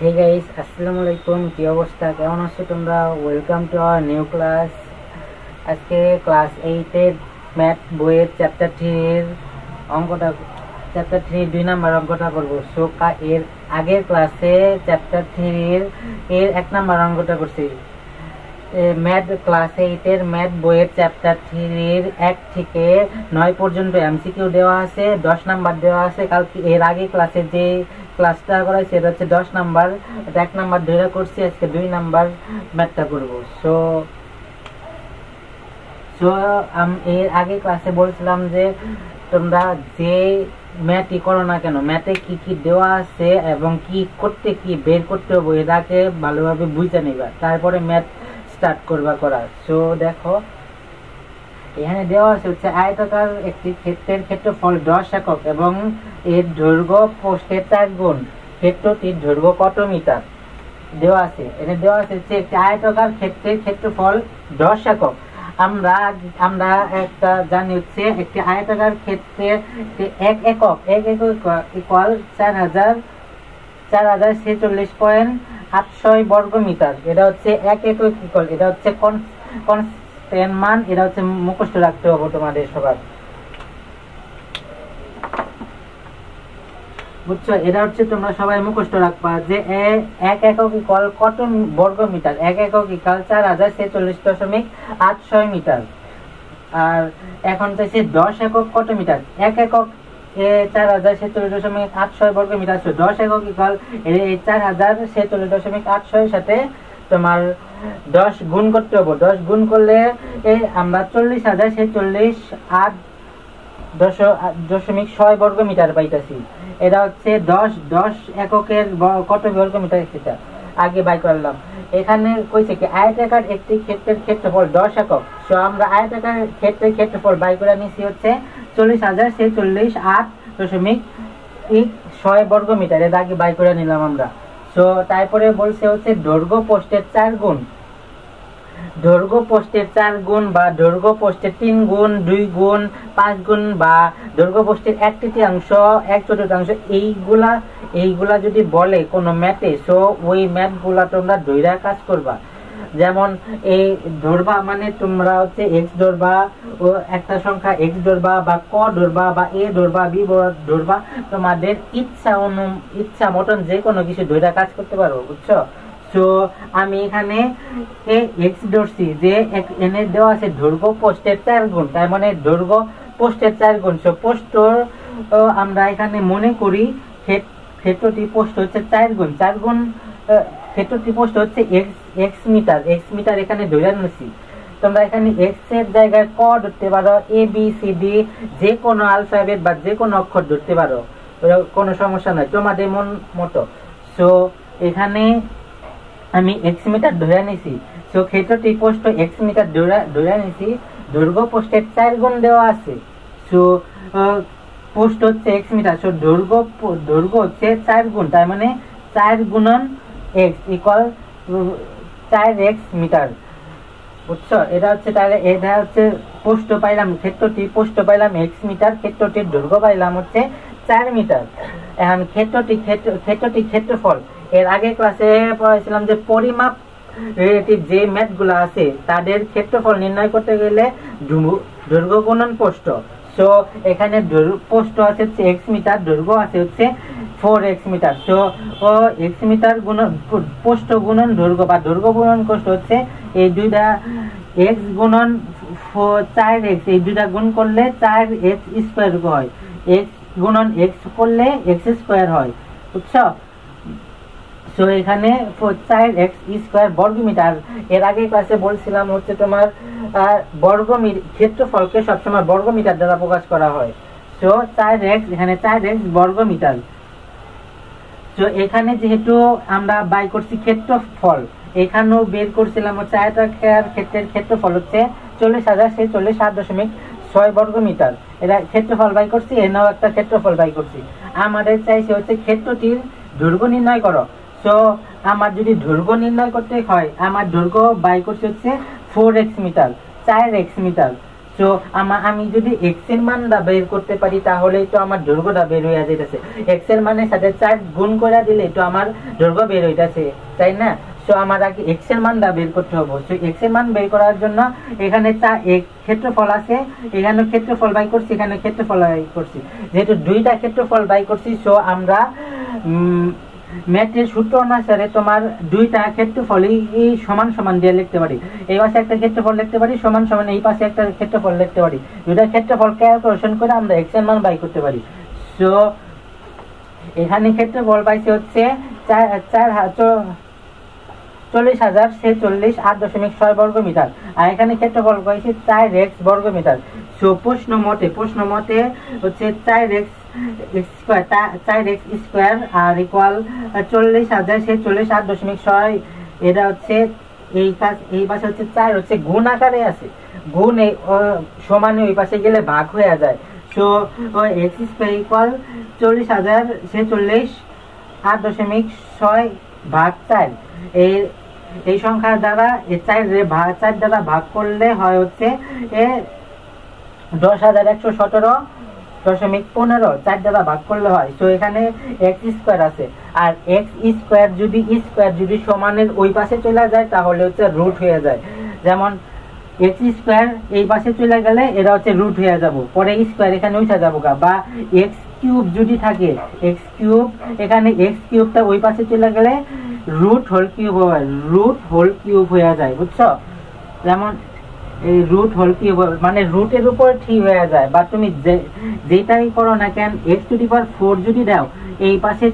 Hey guys, আসসালামু আলাইকুম। কি অবস্থা, কেমন আছো তোমরা? Welcome to our new class. আজকে ক্লাস 8 এর ম্যাথ বইয়ের চ্যাপ্টার 3 এর অঙ্কটা, চ্যাপ্টার 3 2 নাম্বার অঙ্কটা করব। সো এর আগের ক্লাসে চ্যাপ্টার 3 এর 1 নাম্বার অঙ্কটা করছি। ম্যাথ ক্লাস 8 এর ম্যাথ বইয়ের চ্যাপ্টার 3 এর 1 থেকে 9 পর্যন্ত এমসিকিউ দেওয়া আছে, 10 নাম্বার দেওয়া আছে। কালকে এর আগে ক্লাসে যে ক্লাসটা করাইছি এটা হচ্ছে 10 নাম্বার, এটা 1 নাম্বার ধরে করছি। আজকে 2 নাম্বার ম্যাথটা করব। সো সো এর আগে ক্লাসে বলছিলাম যে তোমরা যে ম্যাথই করো না কেন, ম্যাথে কি কি দেওয়া আছে এবং কি করতে কি বের করতে হবে এটাকে ভালোভাবে বুঝে নিবা, তারপরে ম্যাথ স্টার্ট করবা করা। সো দেখো এখানে দেওয়া আছে হচ্ছে আয়তাকার একটি ক্ষেত্রের ক্ষেত্রফল 10 একক এবং এর দৈর্ঘ্য প্রস্থের 4 গুণ। ক্ষেত্রটির দৈর্ঘ্য কত মিটার দেওয়া আছে। এখানে দেওয়া আছে হচ্ছে একটি আয়তাকার ক্ষেত্রের ক্ষেত্রফল 10 একক। আমরা আমরা একটা জানি হচ্ছে একটি আয়তাকার ক্ষেত্রের 1 একক ইকুয়াল 4046.86 বর্গ মিটার। এটা হচ্ছে 1 একক ইকুয়াল, এটা হচ্ছে কনস্ট্যান্ট মান, এটা হচ্ছে মুখস্থ রাখতে হবে তোমাদের সবার, বুঝছো? এটা হচ্ছে তোমরা সবাই মুখস্থ রাখবা যে 1 একক ইকুয়াল কত বর্গ মিটার। 1 একক ইকুয়াল 4046.86 মিটার। আর এখন চাইছে 10 একক কত মিটার। 1 একক 4046.86 বর্গ মিটার। 10 একক ইকুয়াল 4046.86 সাথে তোমার 10 গুণ করতে হবে। 10 গুণ করলে আমরা 40,046.8 বর্গ মিটার পাইতেছি। এটা হচ্ছে 10 এককের কত বর্গ মিটার সেটা আগে বাই করলাম। এখানে কইছে কি আয়তাকার একটি ক্ষেত্রের ক্ষেত্রফল 10 একক। সো আমরা আয়তাকার ক্ষেত্রের ক্ষেত্রফল বাই করে নিছি হচ্ছে 40,046.8 বর্গ মিটার। এটা আগে বাই করে নিলাম আমরা। সো তারপরে বলছে হচ্ছে দৈর্ঘ্য প্রস্থের 4 গুণ। দৈর্ঘ্য প্রস্থের 4 গুণ বা দৈর্ঘ্য প্রস্থের 3 গুণ, 2 গুণ, 5 গুণ বা দৈর্ঘ্য প্রস্থের 1/3, 1/4 এইগুলা যদি বলে কোনো ম্যাথে, সো ওই ম্যাথগুলা তোমরা ধইরা কাজ করবা। যেমন এই ধরবা মানে তোমরা হচ্ছে x ধরবা, ও একটা সংখ্যা x ধরবা বা ক ধরবা বা a ধরবা b ধরবা, তোমাদের ইচ্ছা মতন যে কোনো কিছু ধইরা কাজ করতে পারো, বুঝছো? তো আমি এখানে x ধরছি যে এনে দেওয়া আছে দৈর্ঘ্য প্রস্থের 4 গুণ, তার মানে দৈর্ঘ্য প্রস্থের 4 গুণ। সো প্রস্থ আমরা এখানে মনে করি ক্ষেত্রটি প্রস্থ হচ্ছে 4 গুণ, ক্ষেত্রটি প্রস্থ হচ্ছে x মিটার। x মিটার এখানে ধরে নিছি। তোমরা এখানে x এর জায়গায় ক ধরতে পারো, a b c d যে কোনো অ্যালফাবেট বা যে কোনো অক্ষর ধরতে পারো, কোনো সমস্যা নাই তোমাদের মন মতো। সো এখানে আমি x মিটার ধরে নিছি। সো ক্ষেত্রটি প্রস্থ x মিটার ধরে নিছি, দৈর্ঘ্য প্রস্থের 4 গুণ দেওয়া আছে। সো প্রস্থ হচ্ছে x মিটার। সো দৈর্ঘ্য হচ্ছে 4 গুণ, তার মানে 4 গুণন x ইকুয়াল 4x মিটার, বুঝছো? এটা হচ্ছে তাহলে এটা হচ্ছে প্রস্থ পাইলাম, ক্ষেত্রটি প্রস্থ পাইলাম x মিটার, ক্ষেত্রটির দৈর্ঘ্য পাইলাম হচ্ছে 4 মিটার। এখন ক্ষেত্রটি ক্ষেত্রফল এর আগে ক্লাসে পড়াইছিলাম যে পরিমাপ রিলেটিভ যে ম্যাথগুলো আছে তাদের ক্ষেত্রফল নির্ণয় করতে গেলে দৈর্ঘ্য গুণন প্রস্থ। সো এখানে প্রস্থ আছে হচ্ছে x মিটার, দৈর্ঘ্য আছে হচ্ছে 4x metre. So x metre গুণন প্রস্থ গুণন দৈর্ঘ্য বা দৈর্ঘ্য গুণন প্রস্থ হচ্ছে এই দুইটা x গুণন 4x, এই দুইটা গুণ করলে 4x স্কয়ার হয়। x গুণন x করলে x স্কয়ার হয়, বুঝছো? সো এখানে 4x স্কয়ার বর্গ মিটার। এর আগে ক্লাসে বলছিলাম হচ্ছে তোমার ক্ষেত্রফলকে সবসময় বর্গ মিটার দ্বারা প্রকাশ করা হয়। সো 4x, এখানে 4x বর্গ মিটার। সো এখানে যেহেতু আমরা বাই করছি ক্ষেত্রফল, এখানেও বের করছিলাম হচ্ছে আয়তাকার ক্ষেত্রের ক্ষেত্রফল হচ্ছে 40,046.8 বর্গ মিটার। এটা ক্ষেত্রফল বাই করছি, এনাও একটা ক্ষেত্রফল বাই করছি। আমাদের চাইছে হচ্ছে ক্ষেত্রটির দৈর্ঘ্য নির্ণয় করো। সো আমার যদি দৈর্ঘ্য নির্ণয় করতে হয়, আমার দৈর্ঘ্য বাই করছে হচ্ছে 4x metre, 4x metre. So আমি যদি এক্স এর মানটা বের করতে পারি তাহলেই তো আমার দৈর্ঘ্যটা বের হয়ে যাইতেছে। এক্স এর মানের সাথে 4 গুণ করে দিলে তো আমার দৈর্ঘ্য বের হইতাছে, তাই না? সো আমার আগে এক্স এর মানটা বের করতে হবে। সো এক্স এর মান বের করার জন্য এখানে ক্ষেত্রফল আছে, এখানে ক্ষেত্রফল বাই করছি, এখানে ক্ষেত্রফল বাই করছি। যেহেতু দুইটা ক্ষেত্রফল বাই করছি, সো আমরা ম্যাথের সূত্র অনুসারে তোমার দুইটা ক্ষেত্রফলই সমান সমান দিয়ে লিখতে পারি। এই পাশে একটা ক্ষেত্রফল লিখতে পারি সমান সমান, এই পাশে একটা ক্ষেত্রফল লিখতে পারি। দুইটা ক্ষেত্রফল ক্যালকুলেশন করে আমরা এক্স এর মান বাই করতে পারি। সো এখানে ক্ষেত্রফল পাইছে হচ্ছে 40,046 8.6 বর্গ মিটার, আর এখানে ক্ষেত্রফল পাইছে 4x বর্গ মিটার। সো প্রশ্ন মতে হচ্ছে 4x স্কয়ার আর ইকুয়াল 40,046 8.6। এটা হচ্ছে এই পাশে হচ্ছে 4 হচ্ছে গুণ আকারে আছে, গুণ সমানে ওই পাশে গেলে ভাগ হয়ে যায়। সো x স্কয়ার ইকুয়াল 40,046 8.6 ভাগ 4। এই সংখ্যার দ্বারা 4 দ্বারা ভাগ করলে হয় হচ্ছে 10,117.15 4 দ্বারা ভাগ করলে হয়। সো এখানে x স্কয়ার আছে, আর x স্কয়ার যদি সমানের ওই পাশে চলে যায় তাহলে হচ্ছে রুট হয়ে যায়। যেমন x স্কয়ার এই পাশে চলে গেলে এটা হচ্ছে রুট হয়ে যাব, পরে স্কয়ার এখানে উঠে যাবো গা। বা x কিউব যদি থাকে, x কিউব এখানে x কিউবটা ওই পাশে চলে গেলে রুট হোল কিউব হয়ে যায়, বুঝছো? যেমন এই রুট হোল কিউব মানে রুটের উপর ঠিক হয়ে যায়। বা তুমি যেটাই করো না কেন x⁴ যদি দাও, এই পাশে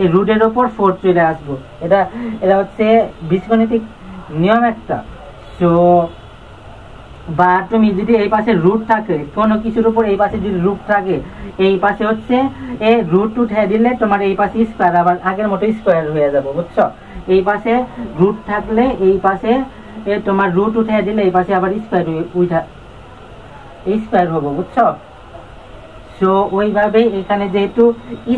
এই রুটের উপর 4 চলে আসবো। এটা হচ্ছে বীজগণিতিক নিয়ম একটা। সো বা তুমি যদি এই পাশে রুট থাকে কোনো কিছুর উপর, এই পাশে যদি রুট থাকে, এই পাশে হচ্ছে এই রুট উঠে দিলে তোমার এই পাশে স্কয়ার আবার আগের মতো স্কয়ার হয়ে যাবে, বুঝছো? এই পাশে রুট থাকলে এই পাশে তোমার রুট উঠে দিলে এই পাশে আবার স্কয়ার হবে, বুঝছো? সো ওইভাবে এখানে যেহেতু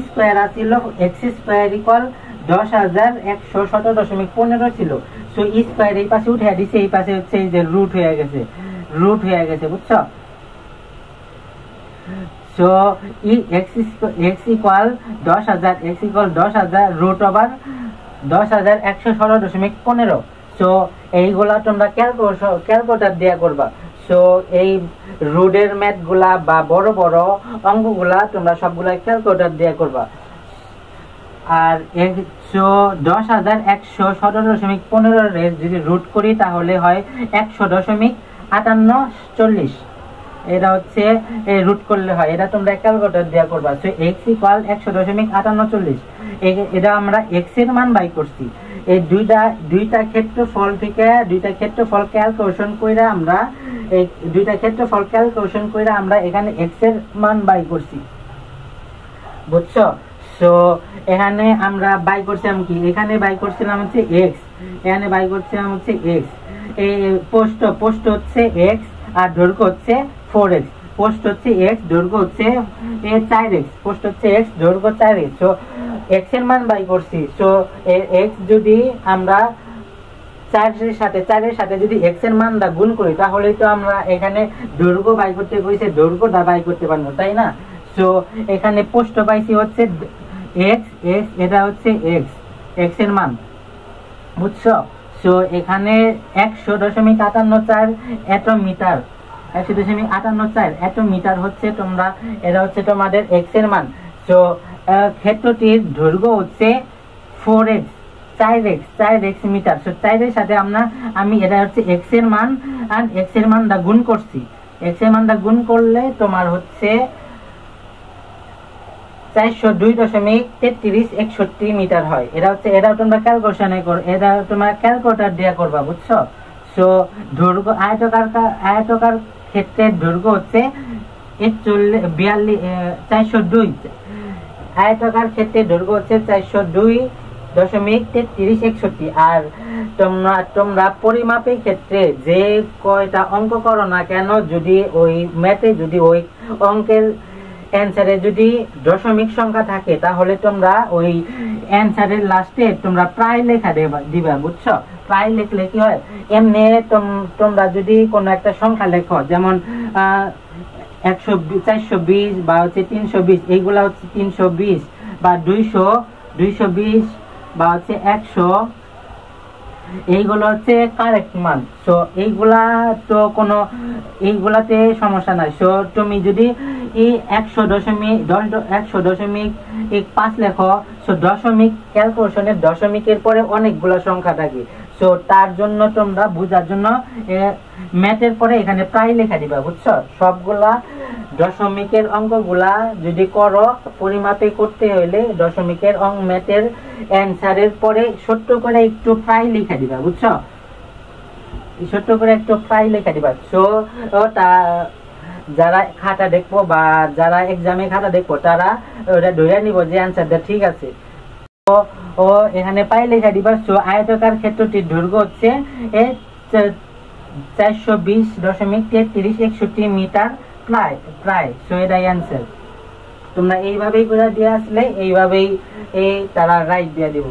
স্কয়ার আছিল, x স্কয়ার ইকুয়াল 10,117.15 ছিল। সো স্কয়ার এই পাশে উঠে দিছে, এই পাশে হচ্ছে এই যে রুট হয়ে গেছে, বুঝছো? So x equal 10,000 root over 10,117.15। So এইগুলা তোমরা ক্যালকুলেটর দিয়ে করবা। সো এই রুটের ম্যাথ গুলা বা বড় বড় অঙ্কগুলা তোমরা সবগুলা ক্যালকুলেটর দিয়ে করবা। আর 10,117.15 যদি রুট করি তাহলে হয় 100.5840। এটা হচ্ছে রুট করলে হয়, এটা তোমরা ক্যালকুলেটর দিয়ে করবা। So x equal 100.5840। এটা আমরা x এর মান বাই করছি। এই দুইটা ক্ষেত্রফল থেকে ক্ষেত্রফল ক্যালকুলেশন কইরা আমরা এখানে x এর মান বাই করছি, বুঝছো? সো এখানে আমরা বাই করছিলাম কি, এখানে বাই করছিলাম হচ্ছে x, এখানে বাই করছিলাম হচ্ছে x। এই পোস্ট হচ্ছে x আর দৈর্ঘ্য হচ্ছে 4x। পোস্ট হচ্ছে x, দৈর্ঘ্য হচ্ছে 4x। পোস্ট হচ্ছে x, দৈর্ঘ্য 4x। সো x এর মান বাই করছি। সো x যদি আমরা 4 এর সাথে যদি x এর মানটা গুণ করি তাহলে তো আমরা এখানে দৈর্ঘ্য বাই করতে কইছে, দৈর্ঘ্যটা বাই করতে পারবো, তাই না? সো এখানে পোস্ট পাইছি হচ্ছে x, এটা হচ্ছে x এর মান, বুঝছো? সো এখানে 100.584 এটম মিটার, 100.584 এটম মিটার হচ্ছে এটা হচ্ছে তোমাদের x এর মান। সো ক্ষেত্রটির দৈর্ঘ্য হচ্ছে 4x 4x মিটার। সো 4 এর সাথে আমি এটা হচ্ছে x এর মান, আর x এর মানটা গুণ করছি। x এর মানটা গুণ করলে তোমার হচ্ছে 402.3361 মিটার হয়। এটা তোমরা ক্যালকুলেটর দিয়ে করবা, বুঝছো? সো দৈর্ঘ্য আয়তকার ক্ষেত্রের দৈর্ঘ্য হচ্ছে 402, আয়তকার ক্ষেত্রের দৈর্ঘ্য হচ্ছে 402.3361। আর তোমরা পরিমাপের ক্ষেত্রে যে কয়টা অঙ্ক করো না কেন, যদি ওই ম্যাথে যদি ওই অঙ্কের অ্যান্সারে যদি দশমিক সংখ্যা থাকে তাহলে তোমরা ওই অ্যান্সারের লাস্টে তোমরা প্রায় লেখা দিবা, বুঝছো? প্রায় লিখলে কি হয়, এমনি তোমরা যদি কোনো একটা সংখ্যা লেখো, যেমন 420 বা হচ্ছে 320, এইগুলা হচ্ছে 320 বা 200, 220 বা হচ্ছে 100, এইগুলো হচ্ছে কারেক্ট মান। সো এইগুলা তো কোনো, এইগুলাতে সমস্যা নাই। সো তুমি যদি এই 100.5 লেখো, সো দশমিক ক্যালকুলেশনের দশমিকের পরে অনেকগুলো সংখ্যা থাকে। সো তার জন্য তোমরা বুঝার জন্য ম্যাথের পরে এখানে প্রায় লেখা দিবা, বুঝছো? সবগুলা দশমিকের অঙ্কগুলা যদি করো, পরিমাপে করতে হইলে দশমিকের ম্যাথের অ্যান্সারের পরে ছোট্ট করে একটু প্রায় লেখা দিবা, বুঝছো? ছোট্ট করে একটু প্রায় লেখা দিবা। সো যারা খাতা দেখবো বা যারা এক্সামে খাতা দেখবো, তারা ওটা ধরে নিব যে অ্যান্সারটা ঠিক আছে। ও এখানে পাই লেখা দিবা। সো আয়তকার ক্ষেত্রটির দৈর্ঘ্য হচ্ছে 420.3361 মিটার প্রায়। সো এটাই অ্যান্সার। তোমরা এইভাবেই করে দিয়ে আসলে এইভাবেই তারা রাইট দিয়ে দিব।